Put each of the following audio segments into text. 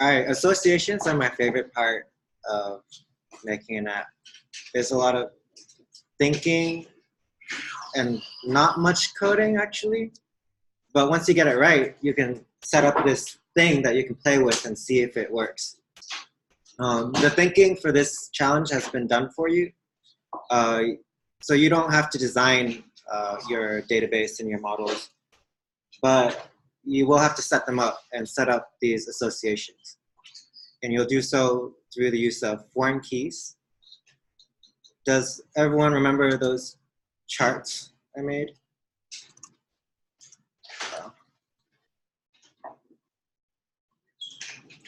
All right, associations are my favorite part of making an app. There's a lot of thinking and not much coding actually, but once you get it right, you can set up this thing that you can play with and see if it works. The thinking for this challenge has been done for you, so you don't have to design your database and your models, but you will have to set them up and set up these associations. And you'll do so through the use of foreign keys. Does everyone remember those charts I made?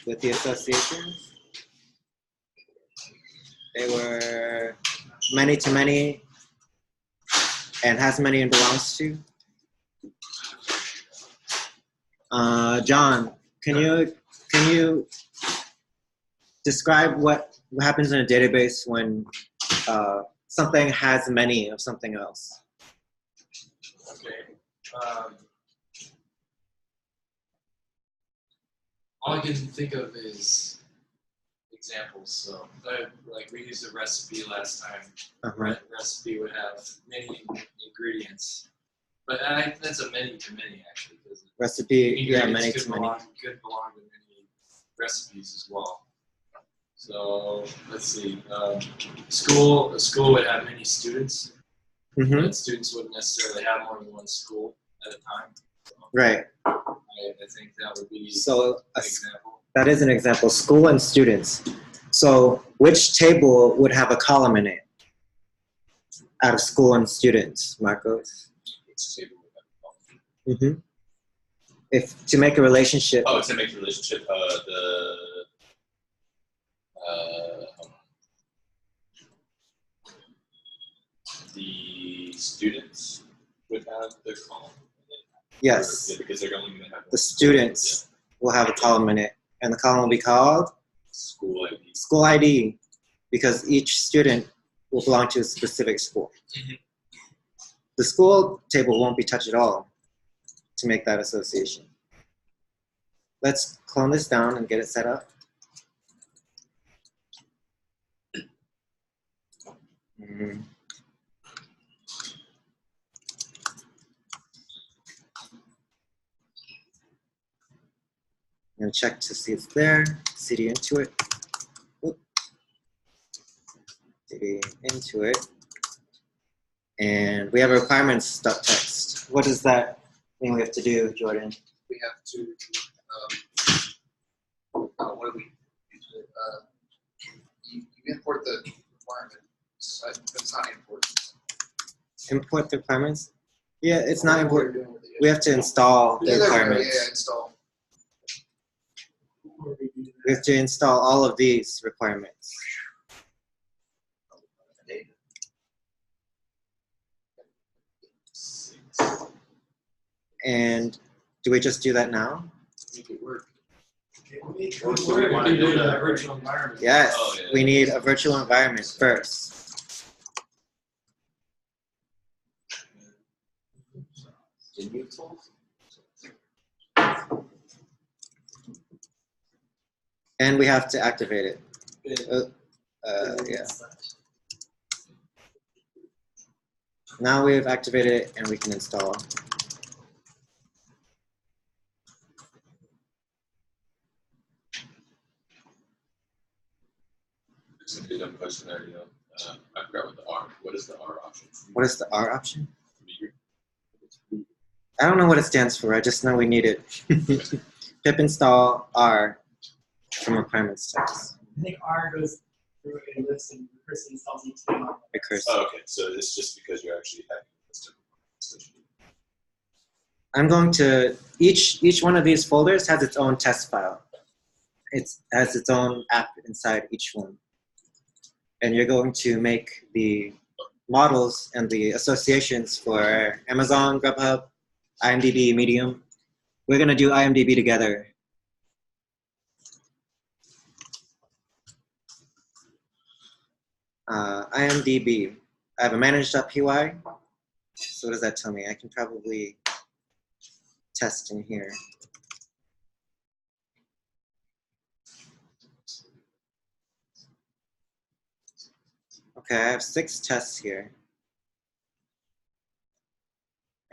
With the associations? They were many to many and has many and belongs to. John, can you describe what happens in a database when something has many of something else? Okay. All I can think of is examples. So, like we used a recipe last time. Recipe would have many ingredients, but that's a many to many actually. Recipe, yeah, many to many. Could belong to many recipes as well. So let's see. A school would have many students, but students wouldn't necessarily have more than one school at a time. So right. I think that would be so an example. That is an example. School and students. So which table would have a column in it out of school and students, Marcos? Which table would have a column? If to make a relationship. Oh, to make a relationship, the students would have their column. Yes. Or, because they're only going to have the students will have a column in it, and the column will be called School ID. School ID, because each student will belong to a specific school. The school table won't be touched at all to make that association. Let's clone this down and get it set up. And check to see it's there. CD into it. CD into it. And we have a requirements.txt. What does that mean we have to do, Jordan? We have to, what do we you import the requirements. It's not import. Import the requirements? Yeah, it's not important. We have to install the requirements. Yeah, install. We have to install all of these requirements. And do we just do that now? Make it work. So we want to do a virtual environment. Yes, Oh, yeah. we need a virtual environment first. And we have to activate it. Yeah. Now we have activated it and we can install. It's a dumb question there, you know. I forgot what the R. What is the R option? What is the R option? I don't know what it stands for. I just know we need it. Pip install R from requirements text. I think R goes through a list and recursive installs each thing on it. Recursive. Oh, okay, so it's just because you're actually having a list of requirements. I'm going to, each one of these folders has its own test file. It has its own app inside each one. And you're going to make the models and the associations for Amazon, Grubhub, IMDb, Medium. We're going to do IMDb together. IMDb. I have a manage.py. So what does that tell me? I can probably test in here. Okay, I have 6 tests here.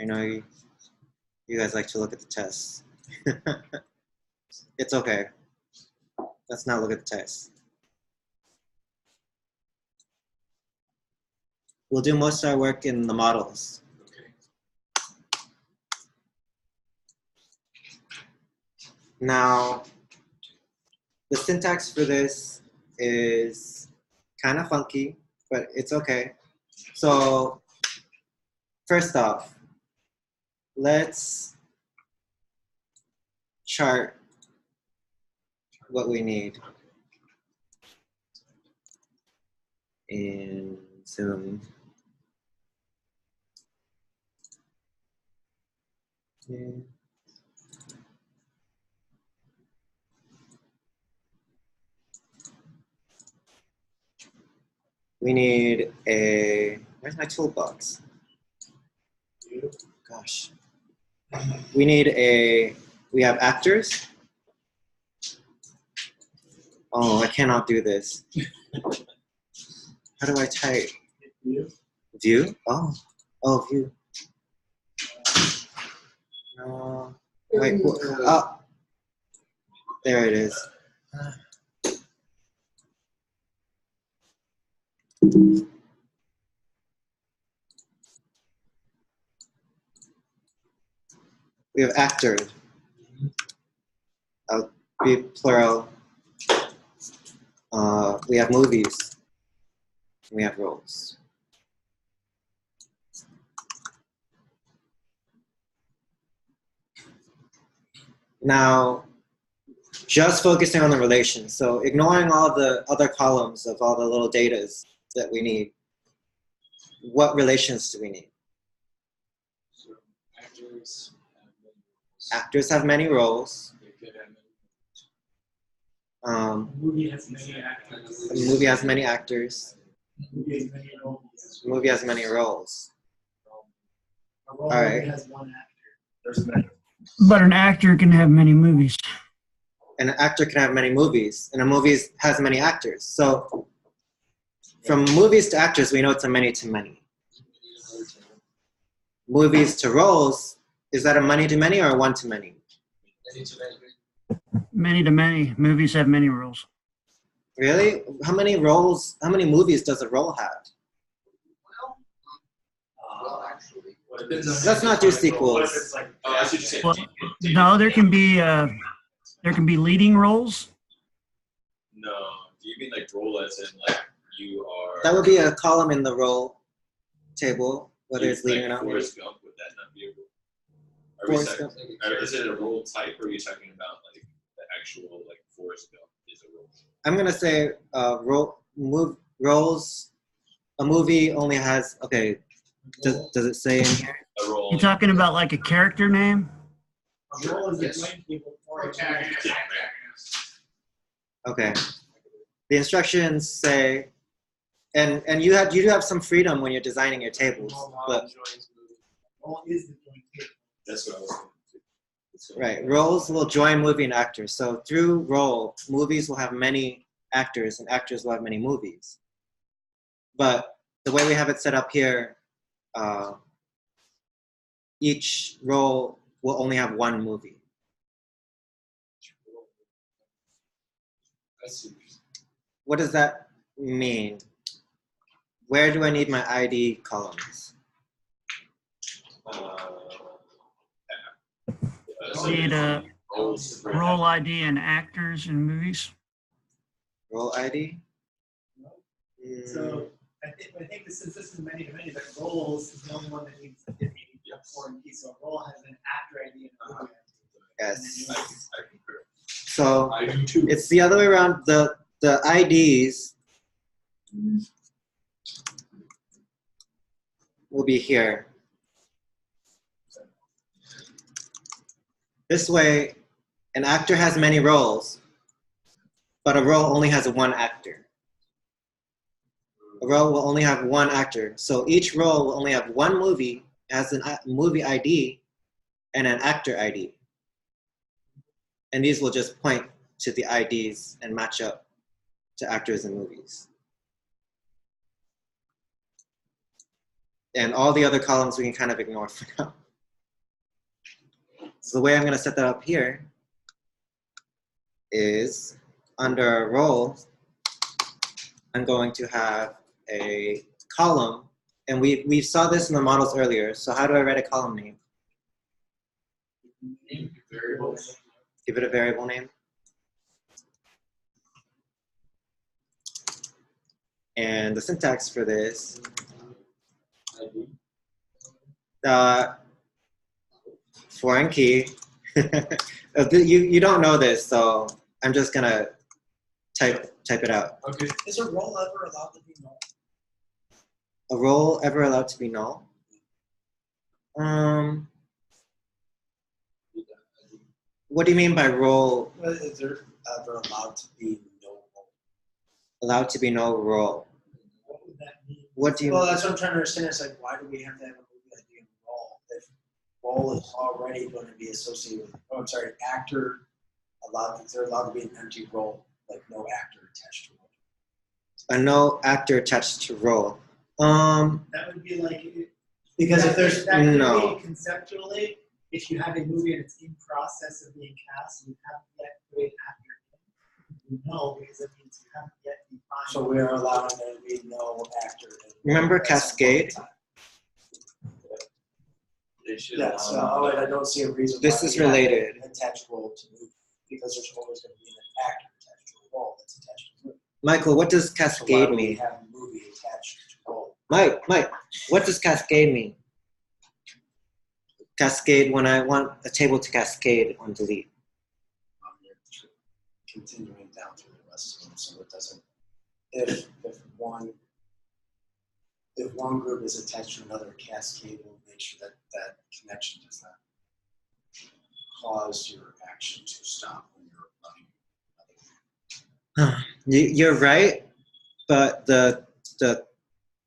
I know you guys like to look at the tests. It's okay. Let's not look at the tests. We'll do most of our work in the models. Okay. Now, the syntax for this is kind of funky, but it's okay. So, first off, let's chart what we need in Zoom. Okay. We need where's my toolbox? Gosh. We have actors. Oh, I cannot do this. How do I type? View? Oh, view. No. Wait, oh. There it is. We have actor. I'll be plural. We have movies. We have roles. Now, just focusing on the relations. So ignoring all the other columns of all the little datas that we need. What relations do we need? So actors Actors have many roles. They could have many. A movie has many actors. A movie has many actors. A movie has many roles. A movie has many roles. A role All right. only has one actor. There's many. But an actor can have many movies. An actor can have many movies, and a movie has many actors. So from movies to actors, we know it's a many to many. Movies to roles, is that a many to many or a one to many? Many to many. Many to many. Movies have many roles. Really? How many roles, how many movies does a role have? Well, actually, What if it's Let's not do What if sequels. it's like Oh, I see what you're saying. Well, no, there can be leading roles. No. Do you mean like role as in like you are? That would be a column in the role table, whether you- it's leading like or not. Forrest Gump, would that not be a role? Are we Forrest talking- Gump. Is it a role type, or are you talking about like the actual like Forrest Gump is a role? I'm gonna say roles. A movie only has, okay, does it say in here? A role. You talking about like a character name? a role is Yes. a joint people for a Protagonist, movie. antagonist. Okay. The instructions say, and you do have some freedom when you're designing your tables, but Role is the joint people. That's what I was thinking. That's what- right, roles will join movie and actors. So through role, movies will have many actors and actors will have many movies. But the way we have it set up here, each role will only have one movie. I see. What does that mean? Where do I need my ID columns? So Need a roles. role ID and actors in movies. Role ID? So I think since this is many to many, but roles is the only one that needs to be a foreign key. So a role has an actor ID and a movie ID. Yes. I concur. So I do too. it's the other way around. The IDs will be here. This way, an actor has many roles, but a role only has one actor. A role will only have one actor. So each role will only have one movie, has a movie ID and an actor ID. And these will just point to the IDs and match up to actors in movies. And all the other columns we can kind of ignore for now. So the way I'm going to set that up here is under role, I'm going to have a column, and we saw this in the models earlier. So how do I write a column name? Variables. Give it a variable name. And the syntax for this, foreign key. You don't know this, so I'm just gonna type it out. Okay. Is a role ever allowed to be null? A role ever allowed to be null? What do you mean by role Is there ever allowed to be no role? allowed to be no role? What would that mean? What do you Well, that's what I'm trying to understand. It's like, why do we have to have a movie idea of role if role is already going to be associated with? Oh, I'm sorry, actor allowed. Is there allowed to be an empty role, like no actor attached to it? a no actor attached to role? That would be like Because if there's that could no. be conceptually, if you have a movie and it's in process of being cast, you haven't yet put an actor in. You know, because that means you haven't yet defined. so we are allowing there to be no actor. Remember at some point in Cascade? time. They should Yeah, so I don't see a reason. This why is we have related. an attached role to movie because there's always going to be an actor attached to a role that's attached to movie. Michael, what does So why cascade do we mean? have movie attached to role? Mike, what does cascade mean? Cascade, when I want a table to cascade on delete. You're continuing down through the rest of them, so it doesn't. If one group is attached to another, cascade will make sure that that connection does not cause your action to stop when you're running. You're right, but the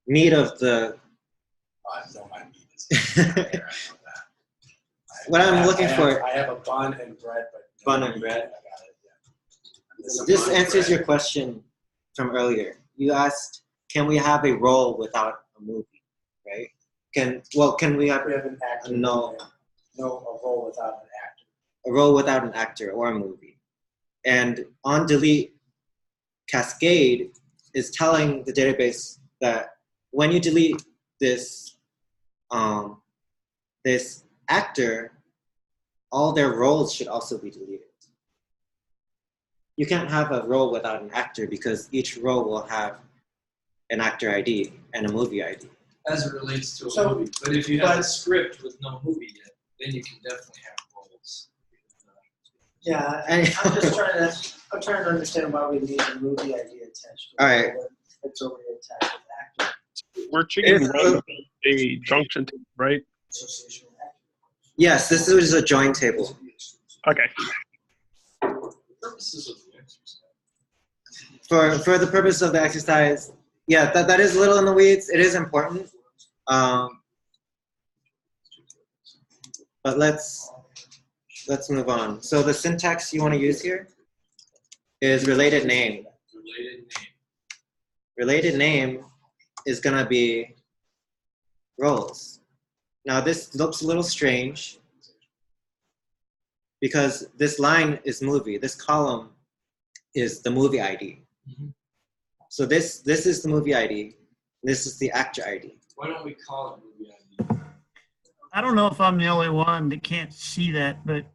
meat of the I know my meat is there, I know that. What I'm looking for- I have a bun and bread, but no Bun and meat. bread. I got it. Yeah. this answers your question from earlier. You asked, can we have a role without a movie, right? Can we have We have an actor. No. No, a role without an actor. a role without an actor or a movie? And on delete, cascade is telling the database that when you delete this this actor, all their roles should also be deleted. You can't have a role without an actor because each role will have an actor ID and a movie ID. As it relates to a So- movie. But if you have a script with no movie yet, then you can definitely have roles. Yeah, And- I'm trying to understand why we need a movie ID attached. All right. It's already attached with actor We're chicken If- running a junction table, right? association with actor. Yes, this is a join table. Okay. For purposes of the exercise. For the purpose of the exercise, yeah, that is a little in the weeds. It is important. But let's move on. So the syntax you want to use here is related name. Related name. Related name is going to be roles. Now this looks a little strange because this line is movie. This column is the movie ID. Mhm. So this is the movie ID. This is the actor ID. Why don't we call it movie ID? I don't know if I'm the only one that can't see that, but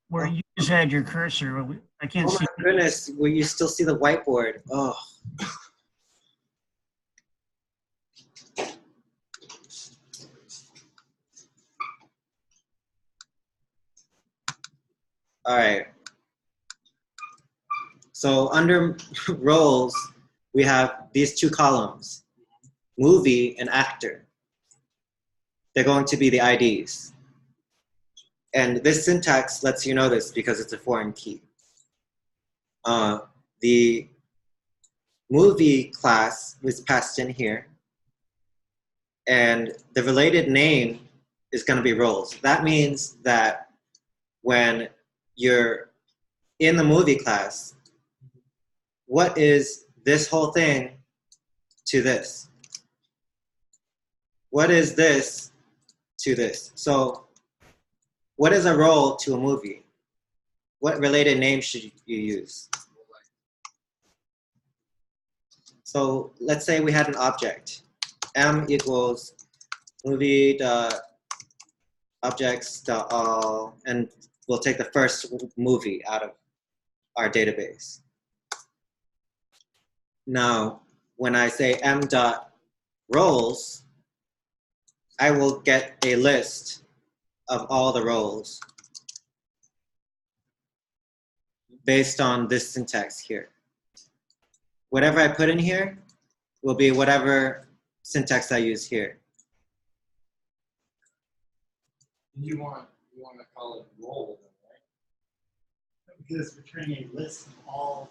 where you just had your cursor, I can't Oh see. my goodness, will you still see the whiteboard? Oh. All right. So under roles, we have these two columns, movie and actor. They're going to be the IDs. And this syntax lets you know this because it's a foreign key. The movie class was passed in here, and the related name is going to be roles. That means that when you're in the movie class, what is this whole thing to this? what is this to this? So what is a role to a movie? What related name should you use? So let's say we had an object. M equals movie dot objects dot all, and we'll take the first movie out of our database. Now, when I say m dot roles, I will get a list of all the roles based on this syntax here. Whatever I put in here will be whatever syntax I use here. You want to call it role, right? Because it's returning a list of all.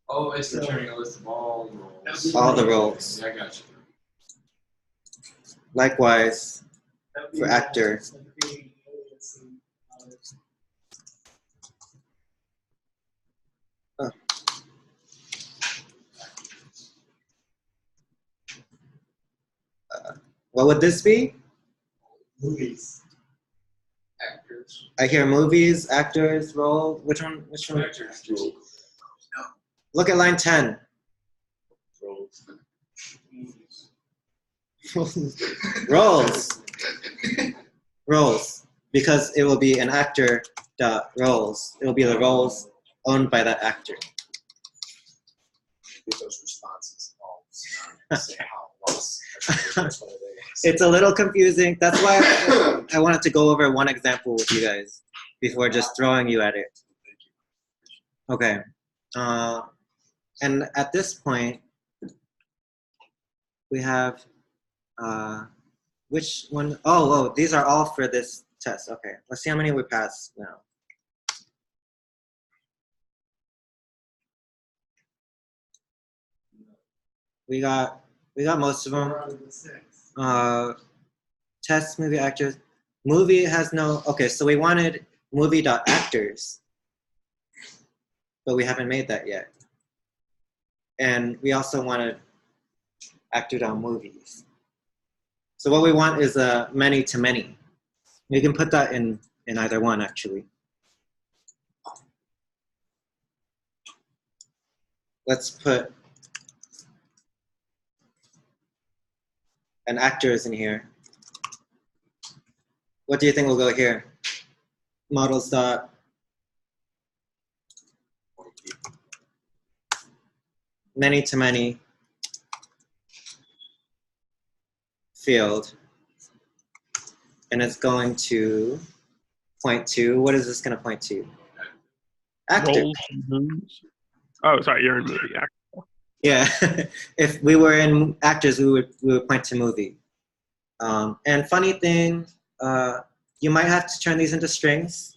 Oh, it's So- returning a list of all roles. All the roles. Yeah, I got you. Likewise, That would be for the actor. objects of creating alias and others. what would this be? Movies. Actors. I hear movies, actors, role. Which one? Which one? Actors. Look at line 10. Roles. Roles. Because it will be an actor dot roles. It will be the roles owned by that actor. Get those responses all say how lost. That's what it is. It's a little confusing. That's why I wanted to go over one example with you guys before just throwing you at it. Okay. And at this point, we have, which one? Oh, these are all for this test. Okay, let's see how many we passed now. We got most of them. 4 out of the 6. Test movie actors. Movie has no, okay, so we wanted movie.actors, but we haven't made that yet. And we also wanted actor.movies. So what we want is a many to many. You can put that in either one, actually. Let's put an actors in here. What do you think will go here? Models dot many to many field, and it's going to point to, what is this going to point to? Actor. Roles, movies. Oh, sorry, you're in movie. Yeah, if we were in actors, we would point to movie. And funny thing, you might have to turn these into strings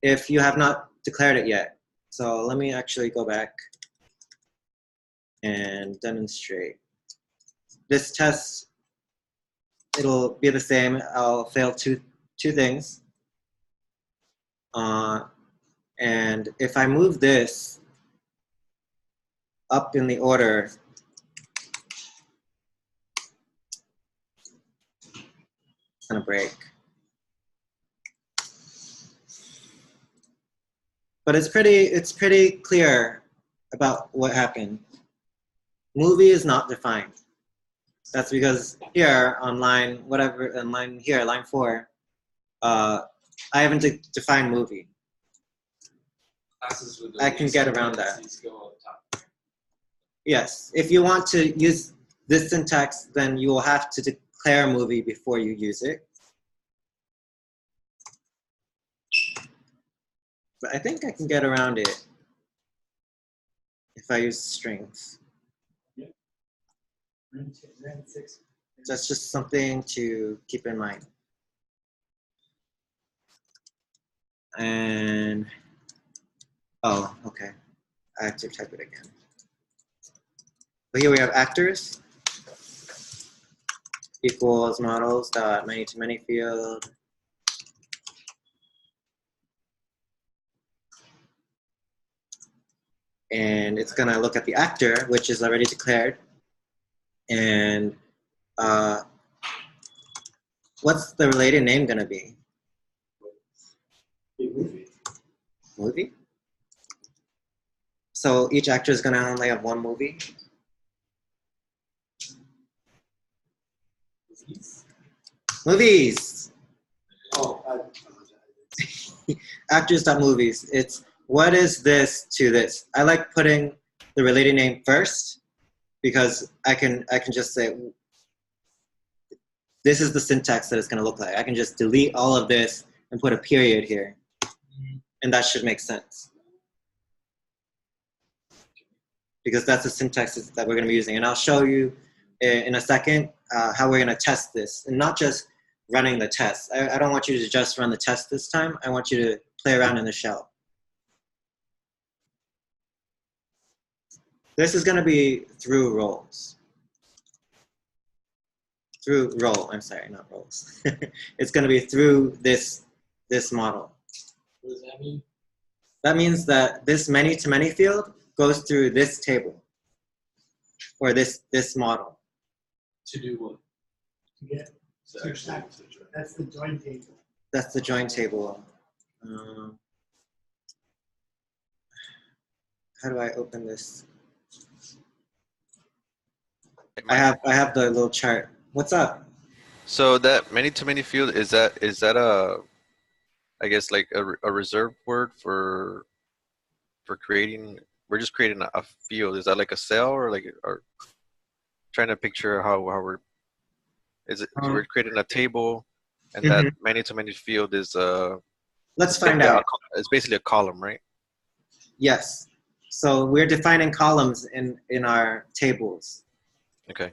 if you have not declared it yet. So let me actually go back and demonstrate. This test, it'll be the same. I'll fail two things. And if I move this up in the order, it's gonna break. But it's pretty clear about what happened. Movie is not defined. That's because here on line, whatever, on line here, line 4, I haven't defined movie. Classes with the I can least get around that. parentheses go up top. Yes, if you want to use this syntax, then you will have to declare movie before you use it. But I think I can get around it if I use strings. Ran 6. That's just something to keep in mind. And, oh, okay. I have to type it again. But here we have actors equals models dot many to many field. And it's gonna look at the actor, which is already declared. And what's the related name gonna be? movie. Movie? So each actor is gonna only have one movie? Movies! Oh, I apologize. Actors.movies. It's what is this to this? I like putting the related name first because I can just say this is the syntax that it's gonna look like. I can just delete all of this and put a period here. And that should make sense. Because that's the syntax that we're gonna be using. And I'll show you in a second how we're gonna test this. And not just running the test. I don't want you to just run the test this time. I want you to play around in the shell. This is gonna be through roles. Through role, I'm sorry, not roles. It's gonna be through this model. What does that mean? That means that this many-to-many field goes through this table or this model. To do what? To get, So actually, that's the join table. That's the join table. How do I open this? I have the little chart. What's up? So that many-to-many field, is that a, I guess like a reserved word for creating? We're just creating a field. Is that like a cell or like, or trying to picture how we're? Is it so we're creating a table, and that many-to-many field is Let's find out. It's basically a column, right? Yes. So we're defining columns in our tables. Okay.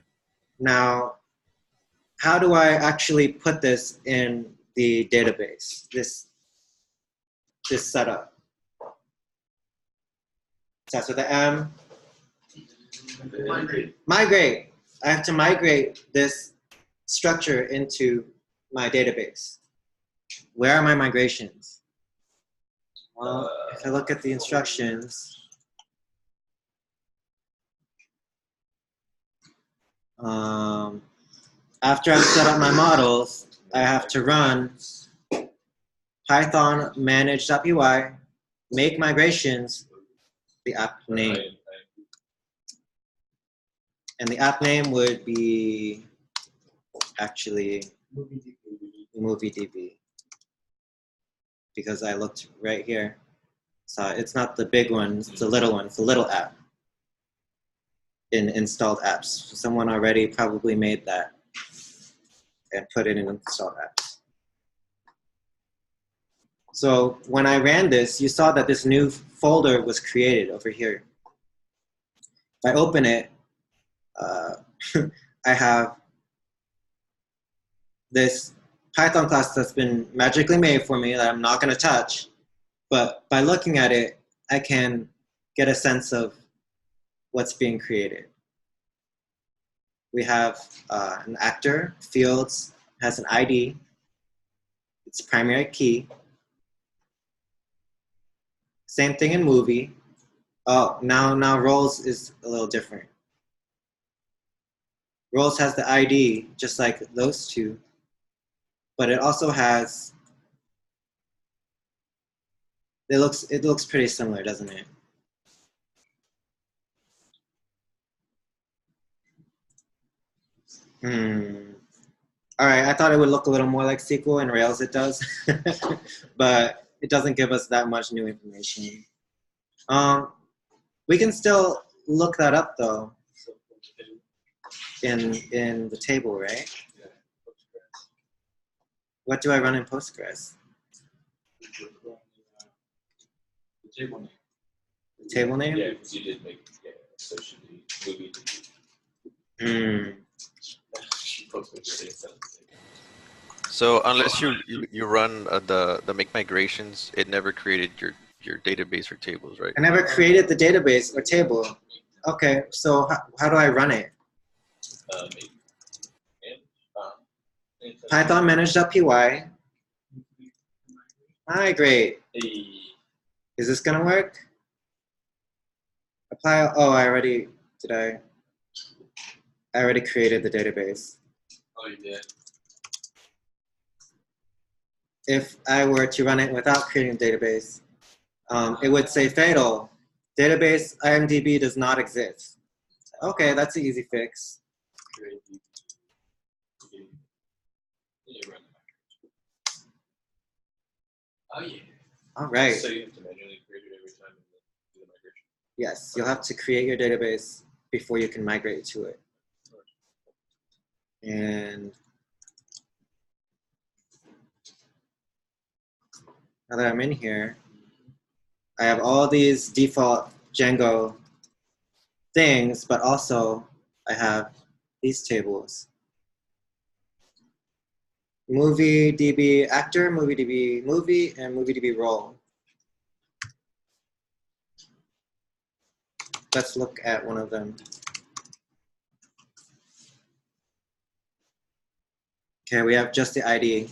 Now, how do I actually put this in the database? This setup. Starts with the M. Migrate. I have to migrate this structure into my database. Where are my migrations? Well, if I look at the instructions, after I've set up my models, I have to run Python manage.py, make migrations, the app name. And the app name would be actually MovieDB. Because I looked right here. So it's not the big one, it's the little one, it's the little app in installed apps. Someone already probably made that and put it in installed apps. So when I ran this, you saw that this new folder was created over here. If I open it, I have this Python class that's been magically made for me that I'm not going to touch. But by looking at it, I can get a sense of what's being created. We have an actor, fields, has an ID, its primary key. Same thing in movie. Oh, now roles is a little different. Roles has the ID, just like those two, but it also has, it looks pretty similar, doesn't it? All right, I thought it would look a little more like SQL, and Rails it does, but it doesn't give us that much new information. We can still look that up though in the table, right? What do I run in Postgres? The table name. Table name? Yeah, because you did make so it should be movie. So unless you run the make migrations, it never created your database or tables, right? I never created the database or table. Okay, so how do I run it? Python manage.py. Migrate. Is this gonna work? Apply. Oh, I already created the database. Oh, you did. if I were to run it without creating a database, it would say fatal. Database IMDb does not exist. Okay, that's an easy fix. Create the- yeah, run the migration. Oh yeah. All right. So you have to manually create it every time and then do the migration. Yes, you'll have to create your database before you can migrate to it. And now that I'm in here, I have all these default Django things, but also I have these tables. Movie DB actor, movie DB movie, and movie DB role. Let's look at one of them. Okay, we have just the ID.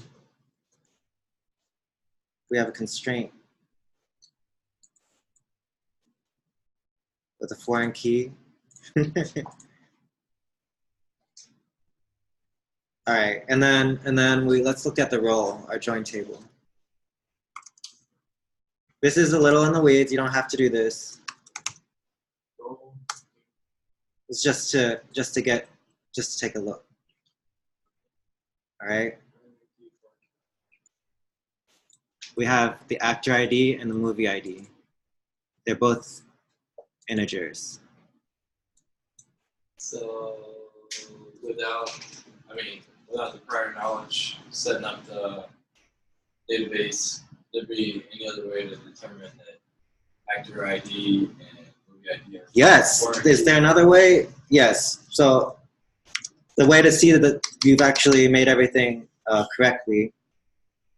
We have a constraint with a foreign key. All right, and then let's look at the role, our join table. This is a little in the weeds. You don't have to do this. It's just to take a look. All right. We have the actor ID and the movie ID. They're both integers. So without the prior knowledge, setting up the database, there'd be any other way to determine that actor ID and movie ID are Yes. foreign Is key? there another way? Yes. So the way to see that you've actually made everything correctly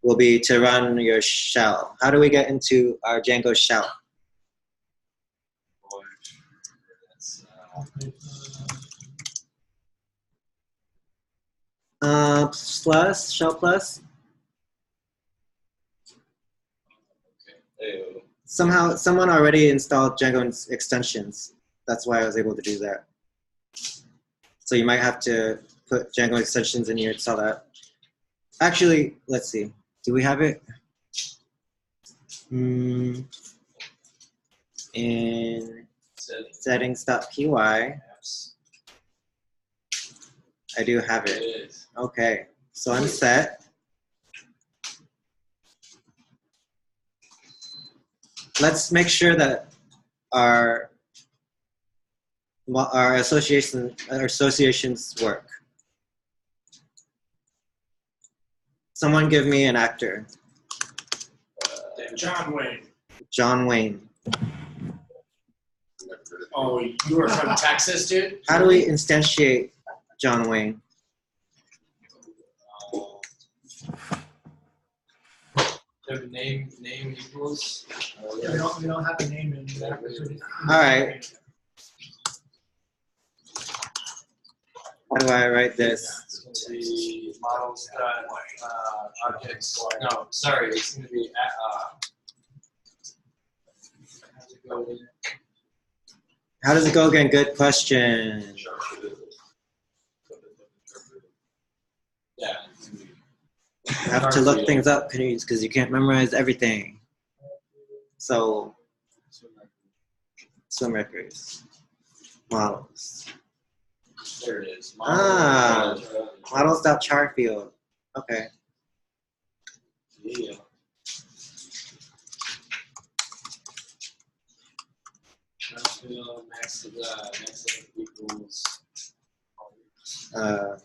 will be to run your shell. How do we get into our Django shell? That's, Plus, shell plus. Hey, Somehow, someone already installed Django extensions. That's why I was able to do that. So you might have to put Django extensions in here to install that. Actually, let's see. Do we have it? In settings.py, apps. I do have It it. is. Okay, so I'm set. Let's make sure that our associations work. Someone give me an actor. John Wayne. John Wayne. Oh, you are from Texas, dude? How do we instantiate John Wayne? The name equals. We don't have a name in that. All right. How do I write this? It's going to be models objects. No, sorry, it's going to be how's it go? How does it go again? Good question. Yeah. I have to look things up because you can't memorize everything. So, swim records, models. There it is. Models.char field. Okay. Yeah. Max equals. All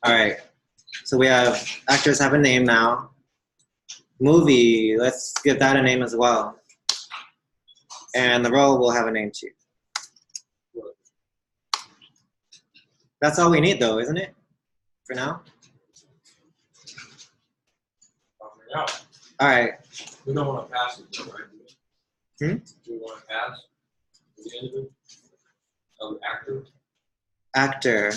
right. So we have actors have a name now. Movie, let's give that a name as well. And the role will have a name too. That's all we need though, isn't it? For now? No, All right. we don't want to pass it, though, right? Hmm? Do we want to pass the end of it? Oh, actor? Actor.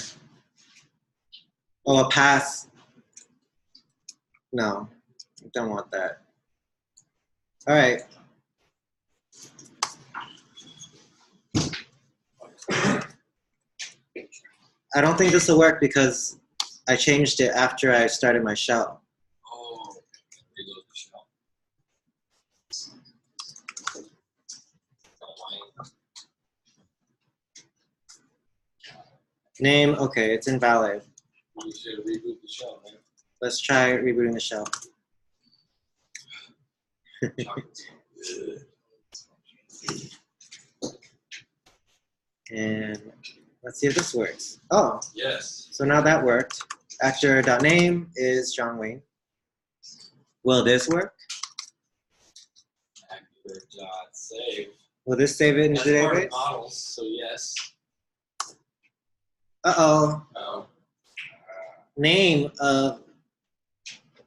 Oh, a pass. No, I don't want that. All right. I don't think this will work because I changed it after I started my shell. Name, okay, it's invalid. You should reboot the shell, man. Let's try rebooting the shell. And let's see if this works. Oh, Yes. so now that worked. Actor.name is John Wayne. Will this work? Actor dot save. Will this save it into the That's part of database? models, so yes. Uh-oh. Oh. Name of,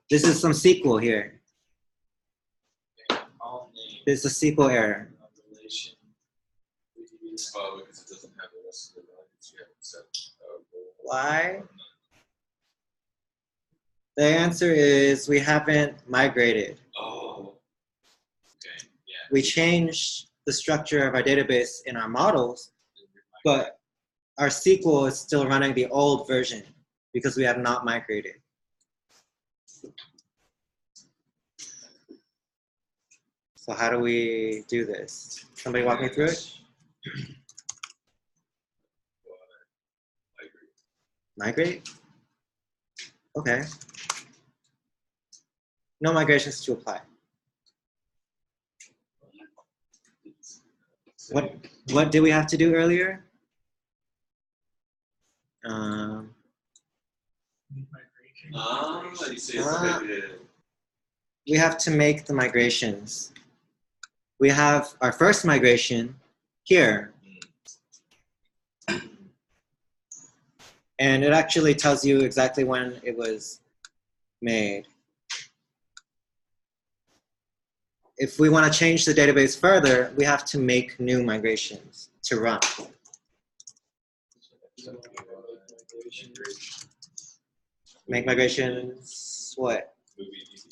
this is some SQL here. All name. This is a SQL error. Of relation. Oh, because it doesn't have the rest of the values yet. So, Why? The answer is we haven't migrated. Oh. Okay. Yeah. We changed the structure of our database in our models, but our SQL is still running the old version because we have not migrated. So how do we do this? Somebody walk me through it? Migrate? Okay. No migrations to apply. What did we have to do earlier? you say it's We have to make the migrations. We have our first migration here. And it actually tells you exactly when it was made. If we want to change the database further, we have to make new migrations to run. Make migrations, what?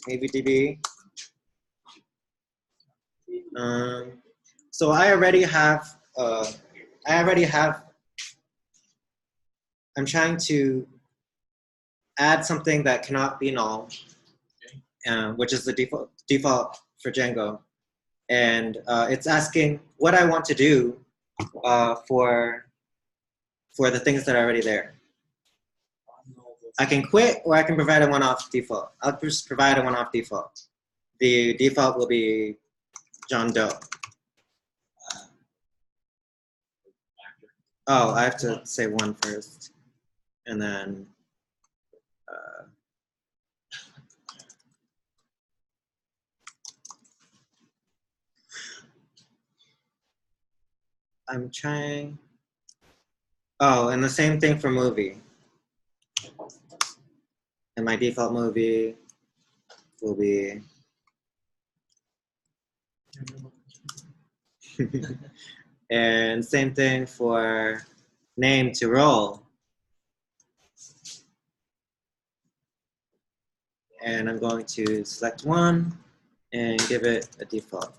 Maybe DB. So I already have, I'm trying to add something that cannot be null, which is the default for Django. And it's asking what I want to do for the things that are already there. I can quit or I can provide a one-off default. I'll just provide a one-off default. The default will be John Doe. Oh, I have to say one first. And then I'm trying. Oh, and the same thing for movie. And my default movie will be and same thing for name to role. And I'm going to select one and give it a default.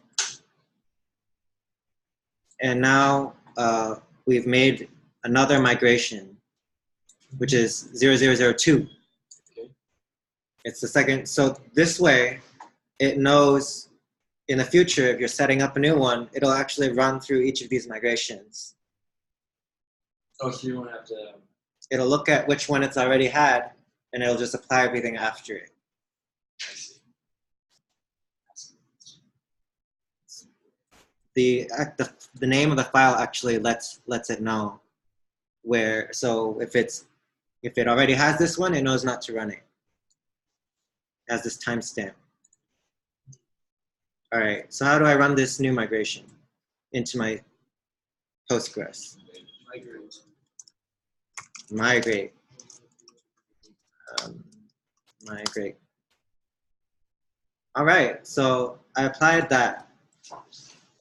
And now we've made another migration, which is 0002. Okay. It's the second. So this way, it knows in the future, if you're setting up a new one, it'll actually run through each of these migrations. Oh, so you don't have to. It'll look at which one it's already had, and it'll just apply everything after it. I see. The name of the file actually lets it know where. So if it already has this one, it knows not to run it. It has this timestamp. All right. So how do I run this new migration into my Postgres? Migrate. Migrate. All right. So I applied that.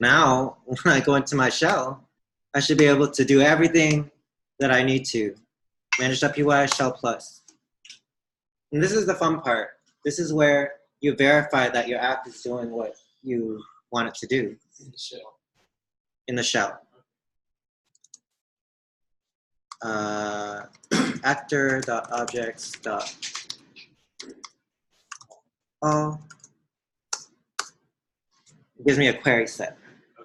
Now, when I go into my shell, I should be able to do everything that I need to. Manage.py shell plus. And this is the fun part. This is where you verify that your app is doing what you want it to do. In the shell. In the shell. Actor.objects. All. It gives me a query set,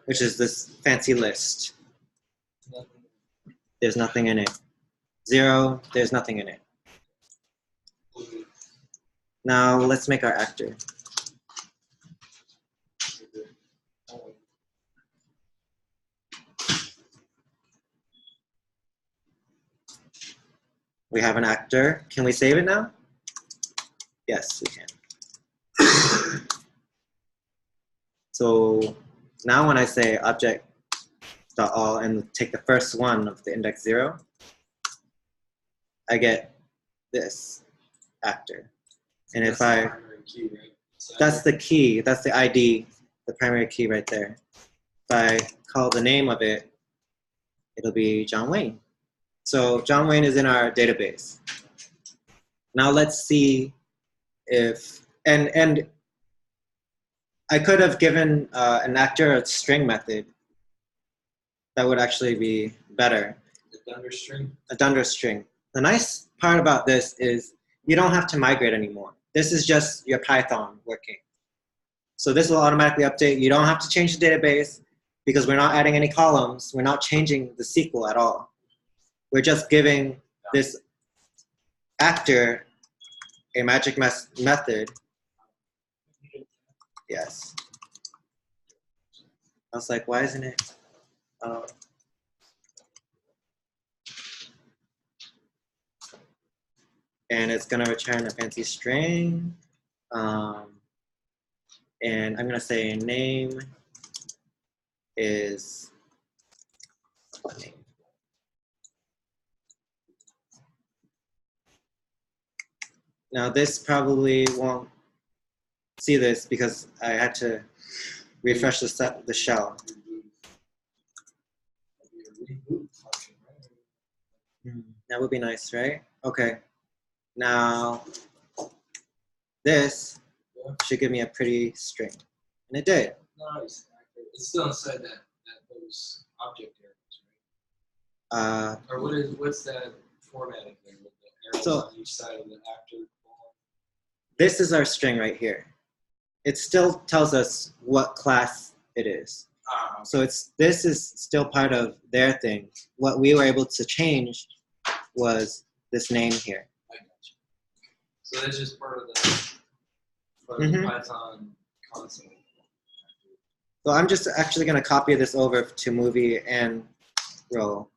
which is this fancy list. There's nothing in it. 0, there's nothing in it. Now let's make our actor. We have an actor. Can we save it now? Yes, we can. So now when I say object.all and take the first one of the index 0, I get this actor. And if I, that's the key, that's the ID, the primary key right there. If I call the name of it, it'll be John Wayne. So John Wayne is in our database. Now let's see if, and I could have given an actor a string method. That would actually be better. A dunder string? A dunder string. The nice part about this is you don't have to migrate anymore. This is just your Python working. So this will automatically update. You don't have to change the database because we're not adding any columns. We're not changing the SQL at all. We're just giving this actor a magic method. Yes. I was like, why isn't it? And it's going to return a fancy string. And I'm going to say name is what name? Now this probably won't see this because I had to refresh the shell. That would be nice, right? Okay. Now this should give me a pretty string. And it did. Nice. It's still inside those object areas, right? Or what's that formatting there with the arrows on each side of the actor? This is our string right here. It still tells us what class it is. So this is still part of their thing. What we were able to change was this name here. I got you. So that's just part of the Python console. So I'm just actually going to copy this over to movie and role.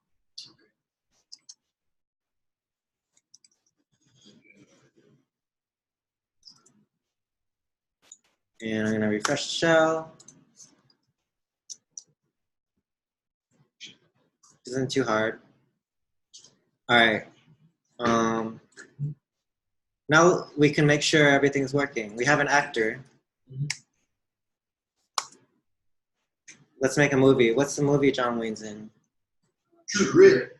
And I'm going to refresh the shell. Isn't too hard. All right. Now we can make sure everything's working. We have an actor. Let's make a movie. What's the movie John Wayne's in? Juliett.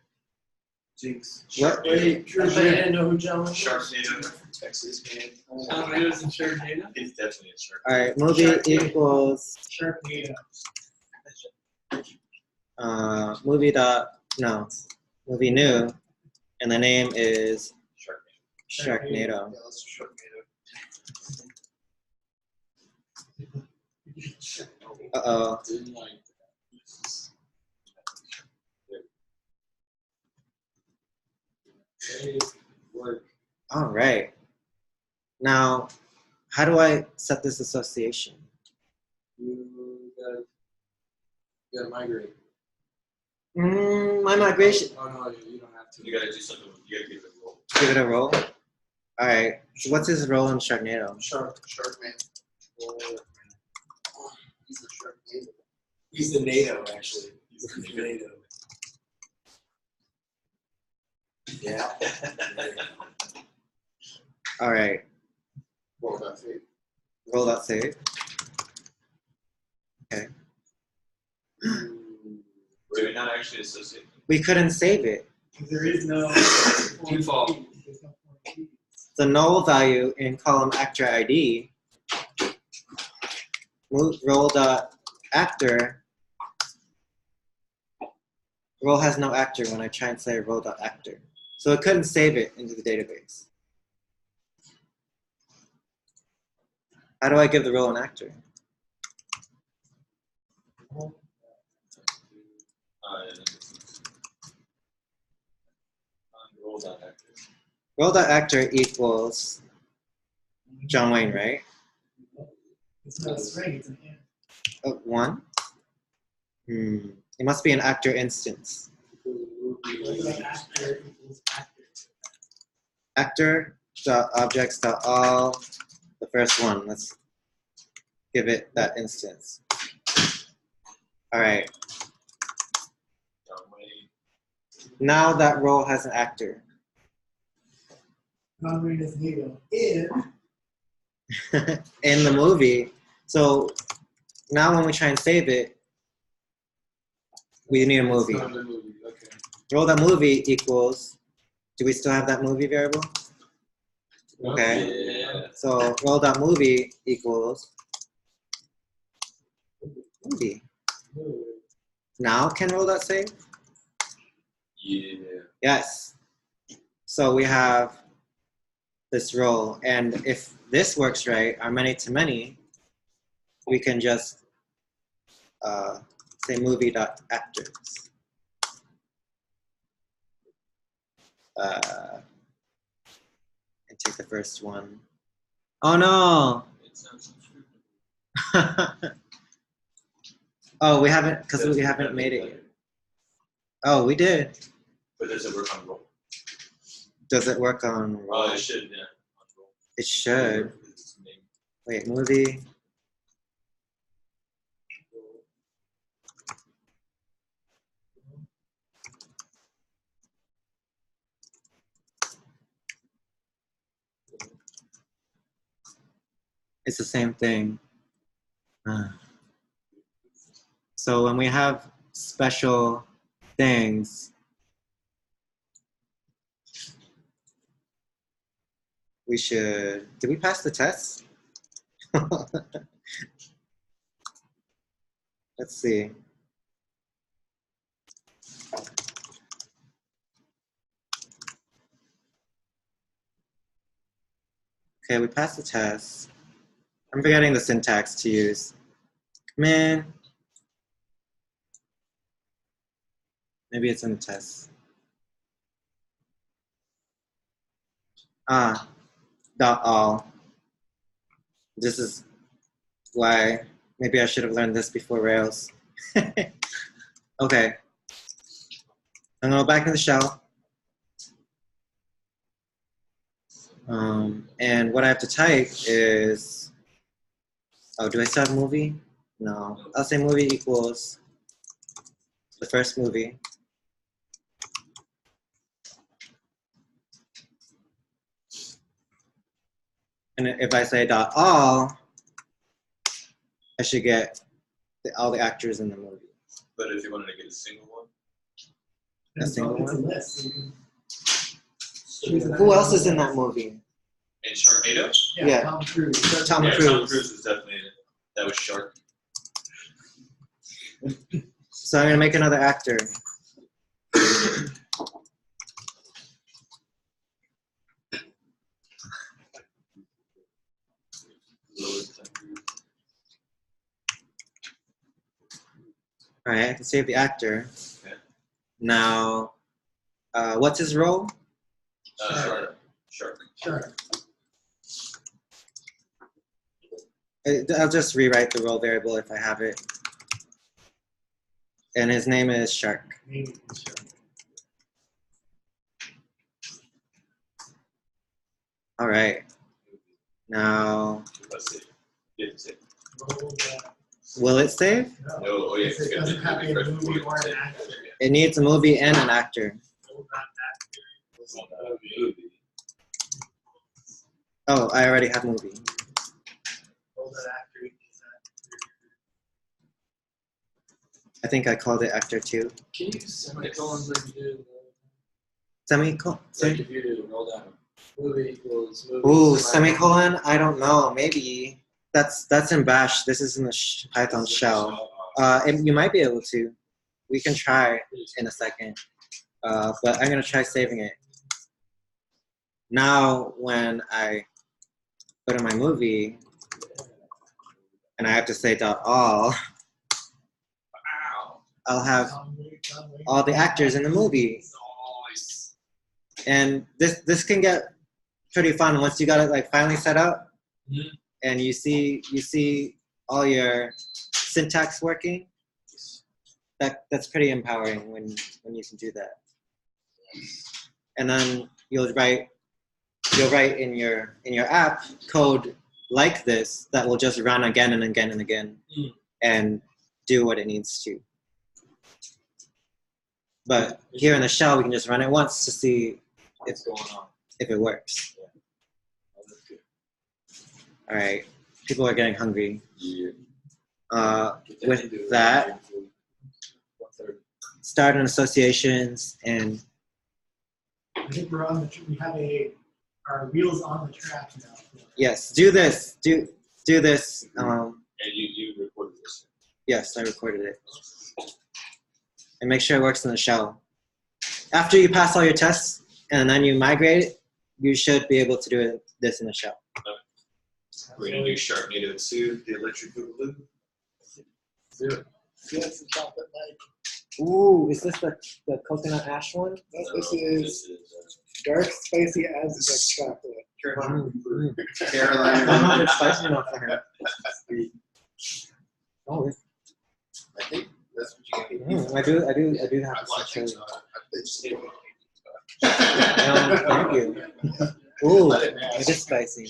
Jinx. What? I didn't know who John was. Sharknado from Texas, man. Tomatoes and Sharknado? He's definitely a shark. All right, movie equals Sharknado. movie new, and the name is Sharknado. Yeah, that's Sharknado. Uh-oh. Didn't like that. Hey, work. All right. Now, how do I set this association? You gotta migrate. My migration. Oh no, you don't have to. You gotta do something. You gotta give it a roll. Give it a roll. All right. So what's his role in Sharknado? Sharkman. He's the Sharknado. He's the NATO, actually. He's the NATO. Yeah. All right. Roll that fate. Roll that save. Okay. So you're not actually associated. We couldn't save it. There is no Default. There's no point key. The null value in column actor ID, role.actor, role has no actor when I try and say role.actor. So it couldn't save it into the database. How do I give the role an actor? Role.actor equals John Wayne, right? It's not a string, it's an and. 1? It must be an actor instance. Actor equals actor. Actor dot objects dot all. The first one. Let's give it that instance. All right. Now that role has an actor. John Wayne is Neo in In the movie. So now when we try and save it, we need a movie. It's not a movie. Okay. Roll that movie equals, do we still have that movie variable? Okay. Yeah. So roll that movie equals movie. Now can roll that save? Yeah. Yes. So we have this roll, and if this works right, our many to many, we can just say movie.actors. And take the first one. Oh no! It sounds Oh, we haven't, because we haven't made it yet. Oh, we did. But does it work on roll? Does it work on roll? Oh, it should, yeah. On roll. It should. It's named. Wait, movie. It's the same thing. So when we have special things, we should, did we pass the test? Let's see. Okay, we passed the test. I'm forgetting the syntax to use. Man. Maybe it's in the test. Dot all. This is why maybe I should have learned this before Rails. Okay. I'm gonna go back in the shell. And what I have to type is, oh, do I still have movie? No. I'll say movie equals the first movie. And if I say dot all, I should get all the actors in the movie. But if you wanted to get a single one, A single It's a one? list, so you can choose an Who else item. is in that movie? in Sharknado? Yeah. Tom Cruise. Tom Yeah, Cruise. Tom Cruise was definitely in it. That was Shark. So I'm gonna make another actor. All right, I can save the actor. Okay. Now, what's his role? Shark. Shark. Sure. I'll just rewrite the role variable if I have it. And his name is Shark. Maybe sure. All right. Now, Let's see. You have to say. Roll that. will it save? No, oh yeah, Because it's it gonna doesn't have be a first movie before or you an say. actor. It needs a movie and an actor. Roll that Movie. Oh, I already have movie. Roll that actor equals I think I called it actor 2. Can you use semicolons like you did? Semicolon. Like if you do roll down. Movie equals movie. Ooh, semicolon? I don't know. Maybe. That's in Bash. This is in the Python shell. You might be able to. We can try in a second. But I'm going to try saving it. Now, when I go to my movie, and I have to say dot all, I'll have all the actors in the movie. Nice. And this can get pretty fun once you got it like finally set up, Mhm. and you see all your syntax working. That's pretty empowering when you can do that. And then you'll write in your app code like this that will just run again and again and again and do what it needs to. But here in the shell, we can just run it once to see What's going on? if it works. Oh, that's good. All right, people are getting hungry. Yeah. With that, start on associations, and I think we're on the, we have our wheels on the track now. yes, do this. Do this. And you recorded this. Yes, I recorded it. And make sure it works in the shell. After you pass all your tests and then you migrate it, you should be able to do this in the shell. We're gonna do Sharknado 2, the electric boogaloo. Do it. Yes, the chocolate light. Ooh, is this the coconut ash one? This is dark, spicy Aztec chocolate. Carolina. It's spicy enough for her. Oh, I think that's what you get. I do have I'm this watching, actually. so I just did Thank you. Ooh, it is spicy.